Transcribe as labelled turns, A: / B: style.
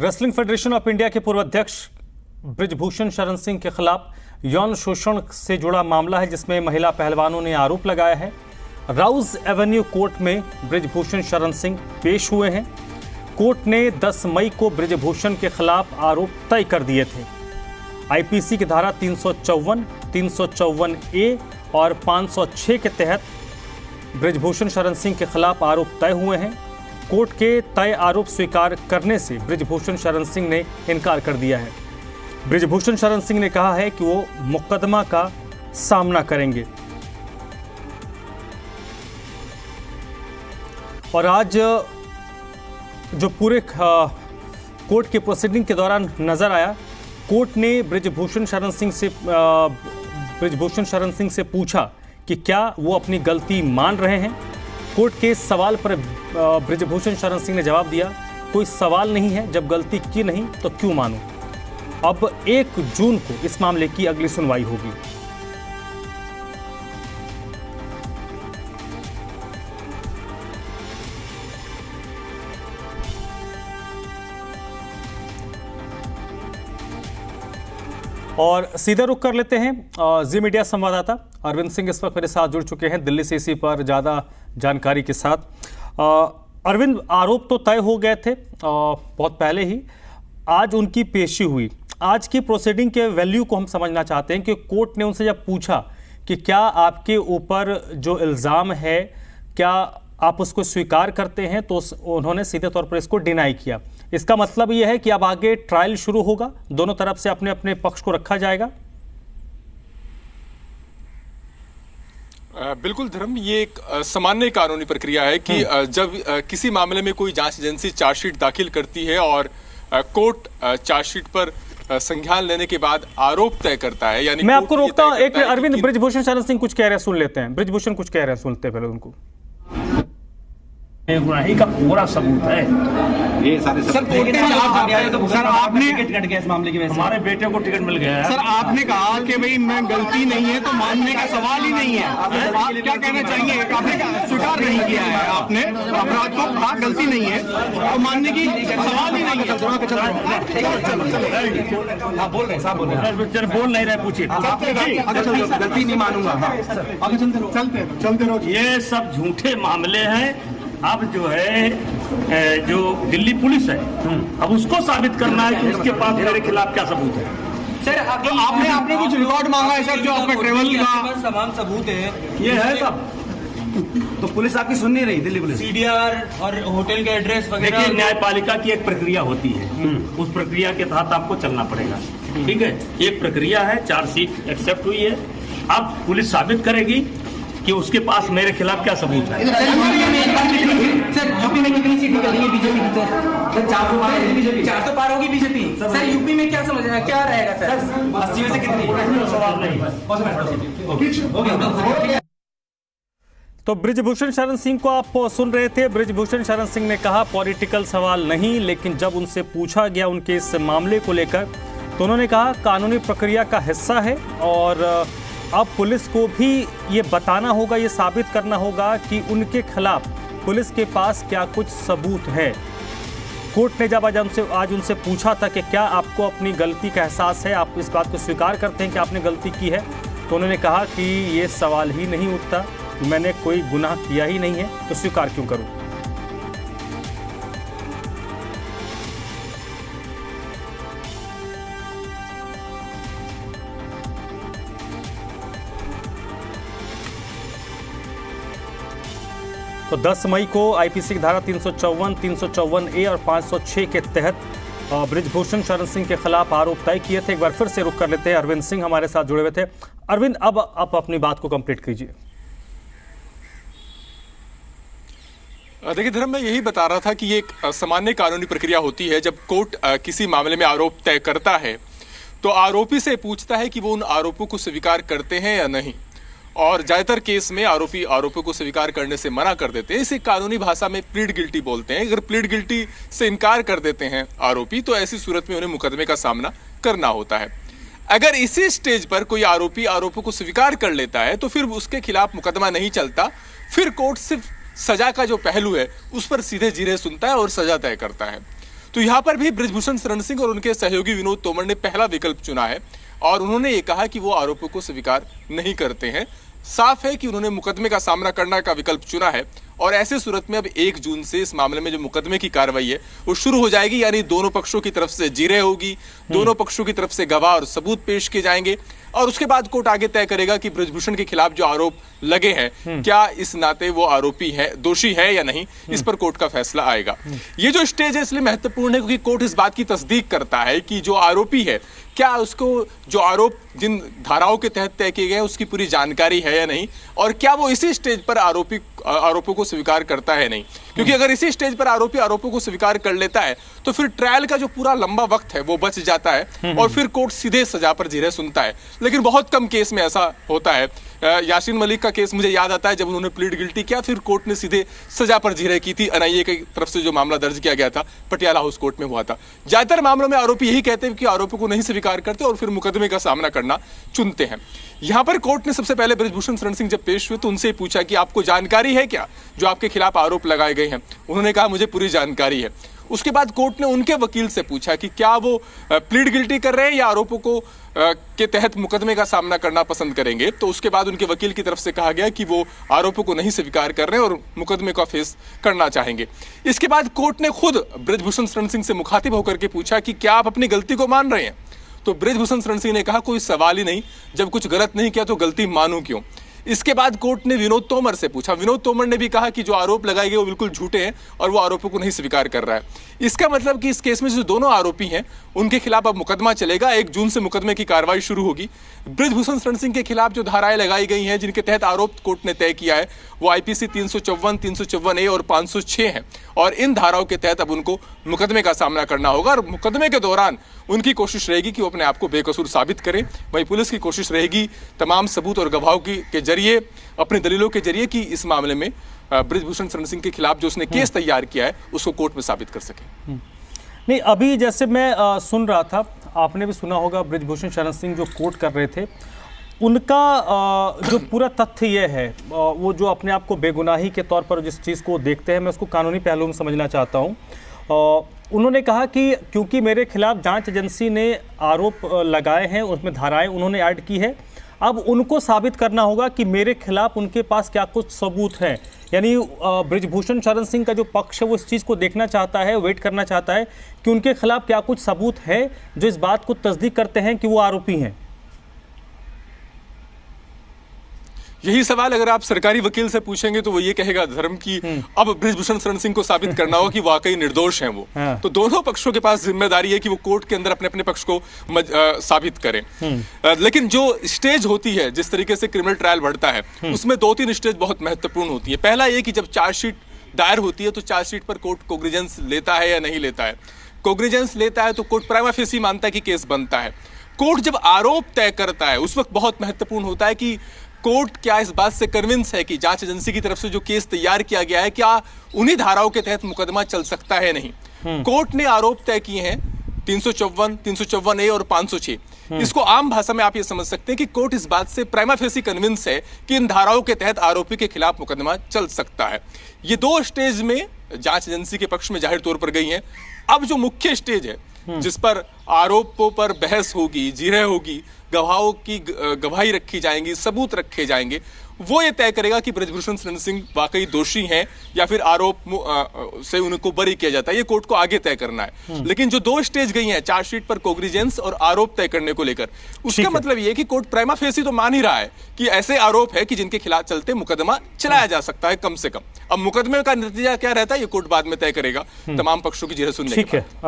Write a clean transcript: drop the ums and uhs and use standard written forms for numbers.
A: Wrestling federation of India के पूर्व अध्यक्ष बृजभूषण शरण सिंह के खिलाफ यौन शोषण से जुड़ा मामला है, जिसमें महिला पहलवानों ने आरोप लगाया है। राउज एवेन्यू कोर्ट में बृजभूषण शरण सिंह पेश हुए हैं। कोर्ट ने 10 मई को बृजभूषण के खिलाफ आरोप तय कर दिए थे। आईपीसी की धारा 354, 354 ए और 506 के तहत बृजभूषण शरण सिंह के खिलाफ आरोप तय हुए हैं। कोर्ट के तय आरोप स्वीकार करने से बृजभूषण शरण सिंह ने इनकार कर दिया है। बृजभूषण शरण सिंह ने कहा है कि वो मुकदमा का सामना करेंगे। और आज जो पूरे कोर्ट के प्रोसीडिंग के दौरान नजर आया, कोर्ट ने बृजभूषण शरण सिंह से पूछा कि क्या वो अपनी गलती मान रहे हैं। कोर्ट के सवाल पर बृजभूषण शरण सिंह ने जवाब दिया, कोई सवाल नहीं है, जब गलती की नहीं तो क्यों मानूं। अब 1 जून को इस मामले की अगली सुनवाई होगी। और सीधे रुख कर लेते हैं जी मीडिया संवाददाता अरविंद सिंह इस वक्त मेरे साथ जुड़ चुके हैं दिल्ली से इसी पर ज़्यादा जानकारी के साथ। अरविंद, आरोप तो तय हो गए थे बहुत पहले ही, आज उनकी पेशी हुई। आज की प्रोसीडिंग के वैल्यू को हम समझना चाहते हैं कि कोर्ट ने उनसे जब पूछा कि क्या आपके ऊपर जो इल्ज़ाम है क्या आप उसको स्वीकार करते हैं, तो उन्होंने सीधे तौर पर इसको डिनाई किया। इसका मतलब यह है कि अब आगे ट्रायल शुरू होगा, दोनों तरफ से अपने अपने पक्ष को रखा जाएगा।
B: बिल्कुल धर्म, ये एक सामान्य कानूनी प्रक्रिया है कि जब किसी मामले में कोई जांच एजेंसी चार्जशीट दाखिल करती है और कोर्ट चार्जशीट पर संज्ञान लेने के बाद आरोप तय करता है, यानी
A: मैं आपको रोकता हूं एक अरविंद, बृजभूषण शरण सिंह कुछ कह रहे हैं, सुन लेते हैं। बृजभूषण कुछ कह रहे हैं, सुनते हैं पहले उनको।
C: गुनाही का पूरा सबूत है
D: ये सारे सर आपने टिकट कट गया इस मामले की वजह से।
C: हमारे बेटे को टिकट मिल गया है।
D: सर आपने कहा कि भाई मैं गलती नहीं है तो मानने का सवाल ही नहीं है। आप क्या कहना चाहेंगे? आपने स्वीकार नहीं किया है, आपने अपराध को कहा गलती नहीं है तो मानने की सवाल ही नहीं है। बोल रहे साहब,
C: बोल नहीं रहे, पूछिए।
D: गलती नहीं मानूंगा। आगे चलते रहो।
C: ये सब झूठे मामले हैं। अब जो है जो दिल्ली पुलिस है, अब उसको साबित करना है कि उसके पास मेरे खिलाफ क्या सबूत है।
D: सर तो आपने कुछ रिकॉर्ड मांगा है सर, जो आपका ट्रेवल का
E: समान सबूत है
C: ये है सब।
D: तो पुलिस आपकी सुन नहीं रही, दिल्ली पुलिस
E: सीडीआर और होटल का एड्रेस वगैरह।
C: देखिए, न्यायपालिका की एक प्रक्रिया होती है, उस प्रक्रिया के तहत आपको चलना पड़ेगा। ठीक है, एक प्रक्रिया है, चार्जशीट एक्सेप्ट हुई है, अब पुलिस साबित करेगी कि उसके पास मेरे खिलाफ क्या सबूत है।
E: सर यूपी में कितनी सीट निकलेंगी बीजेपी की? सर 400 पार होगी बीजेपी। सर यूपी में क्या समझ रहे हैं, क्या रहेगा सर? 80 में से कितनी?
C: सवाल नहीं।
A: तो बृजभूषण शरण सिंह को आप सुन रहे थे। बृजभूषण शरण सिंह ने कहा पॉलिटिकल सवाल नहीं, लेकिन जब उनसे पूछा गया उनके इस मामले को लेकर तो उन्होंने कहा कानूनी प्रक्रिया का हिस्सा है और अब पुलिस को भी ये बताना होगा, ये साबित करना होगा कि उनके खिलाफ पुलिस के पास क्या कुछ सबूत है। कोर्ट ने जब आज उनसे पूछा था कि क्या आपको अपनी गलती का एहसास है, आप इस बात को स्वीकार करते हैं कि आपने गलती की है, तो उन्होंने कहा कि ये सवाल ही नहीं उठता, मैंने कोई गुनाह किया ही नहीं है तो स्वीकार क्यों करूं। तो 10 मई को आईपीसी की धारा 354, 354 ए और 506 के तहत बृजभूषण शरण सिंह के खिलाफ आरोप तय किए थे। एक बार फिर से रुक कर लेते हैं, अरविंद सिंह हमारे साथ जुड़े हुए थे। अरविंद, अब आप अपनी बात को कंप्लीट कीजिए।
B: देखिए धर्म, मैं यही बता रहा था कि ये एक सामान्य कानूनी प्रक्रिया होती है। जब कोर्ट किसी मामले में आरोप तय करता है तो आरोपी से पूछता है कि वो उन आरोपों को स्वीकार करते हैं या नहीं, और ज्यादातर केस में आरोपी आरोपों को स्वीकार करने से मना कर देते हैं। इसे कानूनी भाषा में प्लीड गिल्टी बोलते हैं। अगर प्लीड गिल्टी से इनकार कर देते हैं आरोपी, तो ऐसी सूरत में उन्हें मुकदमे का सामना करना होता है। अगर इसी स्टेज पर कोई आरोपी आरोपों को स्वीकार कर लेता है तो फिर उसके खिलाफ मुकदमा नहीं चलता, फिर कोर्ट सिर्फ सजा का जो पहलू है उस पर सीधे जीरे सुनता है और सजा तय करता है। तो यहाँ पर भी बृजभूषण शरण सिंह और उनके सहयोगी विनोद तोमर ने पहला विकल्प चुना है और उन्होंने ये कहा कि वो आरोपों को स्वीकार नहीं करते हैं। साफ है कि उन्होंने मुकदमे का सामना करने का विकल्प चुना है और ऐसे सूरत में अब 1 जून से इस मामले में जो मुकदमे की कार्रवाई है वो शुरू हो जाएगी, यानी दोनों पक्षों की तरफ से जिरह होगी, दोनों पक्षों की तरफ से गवाह और सबूत पेश किए जाएंगे और उसके बाद कोर्ट आगे तय करेगा कि बृजभूषण के खिलाफ जो आरोप लगे हैं क्या इस नाते वो आरोपी है, दोषी है या नहीं, इस पर कोर्ट का फैसला आएगा। ये जो स्टेज है इसलिए महत्वपूर्ण है क्योंकि कोर्ट इस बात की तस्दीक करता है कि जो आरोपी है क्या उसको जो आरोप जिन धाराओं के तहत तय किए गए हैं उसकी पूरी जानकारी है या नहीं और क्या वो इसी स्टेज पर आरोपों को स्वीकार करता है नहीं, क्योंकि अगर इसी स्टेज पर आरोपी आरोपों को स्वीकार कर लेता है तो फिर ट्रायल का जो पूरा लंबा वक्त है वो बच जाता है और फिर कोर्ट सीधे सजा पर जिरह सुनता है। लेकिन बहुत कम केस में ऐसा होता है। यासीन मलिक का केस मुझे याद आता है, जब उन्होंने प्लीड गिल्टी किया फिर कोर्ट ने सीधे सजा पर जिरह की थी। एनआईए की तरफ से जो मामला दर्ज किया गया था पटियाला हाउस कोर्ट में हुआ था। ज्यादातर मामलों में आरोपी यही कहते हैं कि आरोपों को नहीं स्वीकार करते और फिर मुकदमे का सामना करना चुनते हैं। यहां पर कोर्ट ने सबसे पहले बृजभूषण शरण सिंह जब पेश हुए तो उनसे पूछा कि आपको जानकारी है क्या जो आपके खिलाफ आरोप लगाए गए हैं। उन्होंने कहा मुझे पूरी जानकारी है। उसके बाद कोर्ट ने उनके वकील से पूछा कि क्या वो प्लीड गिल्टी कर रहे हैं या आरोपों को के तहत मुकदमे का सामना करना पसंद करेंगे। तो उसके बाद उनके वकील की तरफ से कहा गया कि वो आरोपों को नहीं स्वीकार कर रहे हैं और मुकदमे का फेस करना चाहेंगे। इसके बाद कोर्ट ने खुद बृजभूषण शरण सिंह से मुखातिब होकर के पूछा कि क्या आप अपनी गलती को मान रहे हैं। तो बृजभूषण शरण सिंह ने कहा कोई सवाल ही नहीं, जब कुछ गलत नहीं किया तो गलती मानूं क्यों। इसके बाद कोर्ट ने विनोद तोमर से पूछा। विनोद तोमर ने भी कहा कि जो आरोप लगाए गए वो बिल्कुल झूठे हैं और वो आरोपों को नहीं स्वीकार कर रहा है। इसका मतलब कि इस केस में जो दोनों आरोपी हैं उनके खिलाफ अब मुकदमा चलेगा। 1 जून से मुकदमे की कार्रवाई शुरू होगी। बृजभूषण शरण सिंह के खिलाफ जो धाराएं लगाई गई हैं जिनके तहत आरोप कोर्ट ने तय किया है वो आईपीसी 354, 354A और 506 हैं और इन धाराओं के तहत अब उनको मुकदमे का सामना करना होगा और मुकदमे के दौरान उनकी कोशिश रहेगी कि वो अपने आप को बेकसूर साबित करें। वहीं पुलिस की कोशिश रहेगी तमाम सबूत और गवाहों के जरिए, अपनी दलीलों के जरिए कि इस मामले में बृजभूषण शरण सिंह के खिलाफ जो उसने केस तैयार किया है उसको कोर्ट में साबित कर सके।
A: नहीं, अभी जैसे मैं सुन रहा था, आपने भी सुना होगा बृजभूषण शरण सिंह जो कोर्ट कर रहे थे उनका जो पूरा तथ्य ये है, वो जो अपने आप को बेगुनाही के तौर पर जिस चीज़ को देखते हैं, मैं उसको कानूनी पहलू में समझना चाहता हूँ। उन्होंने कहा कि क्योंकि मेरे खिलाफ जांच एजेंसी ने आरोप लगाए हैं, उसमें धाराएं उन्होंने ऐड की है, अब उनको साबित करना होगा कि मेरे खिलाफ उनके पास क्या कुछ सबूत हैं। यानी बृजभूषण शरण सिंह का जो पक्ष है वो इस चीज़ को देखना चाहता है, वेट करना चाहता है कि उनके खिलाफ क्या कुछ सबूत है जो इस बात को तस्दीक करते हैं कि वो आरोपी हैं।
B: यही सवाल अगर आप सरकारी वकील से पूछेंगे तो वो ये कहेगा धर्म की अब बृजभूषण शरण सिंह को साबित करना होगा कि वाकई निर्दोष हैं वो। तो दोनों पक्षों के पास जिम्मेदारी है कि वो कोर्ट के अंदर अपने अपने पक्ष को साबित करें। लेकिन जो स्टेज होती है, जिस तरीके से क्रिमिनल ट्रायल बढ़ता है, उसमें 2-3 स्टेज बहुत महत्वपूर्ण होती है। पहला ये कि जब चार्जशीट दायर होती है तो चार्जशीट पर कोर्ट कोग्निजेंस लेता है या नहीं लेता है। कोग्निजेंस लेता है तो कोर्ट प्राइमा फेसी मानता है कि केस बनता है। कोर्ट जब आरोप तय करता है उस वक्त बहुत महत्वपूर्ण होता है कि कोर्ट क्या इस बात से कन्विंस है कि जांच एजेंसी की तरफ से जो केस तैयार किया गया है क्या उन्हीं धाराओं के तहत मुकदमा चल सकता है नहीं। कोर्ट ने आरोप तय किए हैं 354, 354A और 506। इसको आम भाषा में आप ये समझ सकते हैं कि कोर्ट इस बात से प्राइमा फेसी कन्विंस है कि इन धाराओं के तहत आरोपी के खिलाफ मुकदमा चल सकता है। ये 2 स्टेज में जांच एजेंसी के पक्ष में जाहिर तौर पर गई हैं। अब जो मुख्य स्टेज है जिस पर आरोपों पर बहस होगी, जिरह होगी, गवाहों की गवाही रखी जाएंगी, सबूत रखे जाएंगे, वो ये तय करेगा कि बृजभूषण शरण सिंह वाकई दोषी हैं या फिर आरोप से उनको बरी किया जाता है। ये कोर्ट को आगे तय करना है। लेकिन जो 2 स्टेज गई हैं चार्जशीट पर कोग्निजेंस और आरोप तय करने को लेकर, उसका मतलब ये कि कोर्ट प्राइमा फेसी तो मान ही रहा है कि ऐसे आरोप है कि जिनके खिलाफ चलते मुकदमा चलाया जा सकता है कम से कम। अब मुकदमे का नतीजा क्या रहता है ये कोर्ट बाद में तय करेगा तमाम पक्षों की जिरह सुनने के बाद।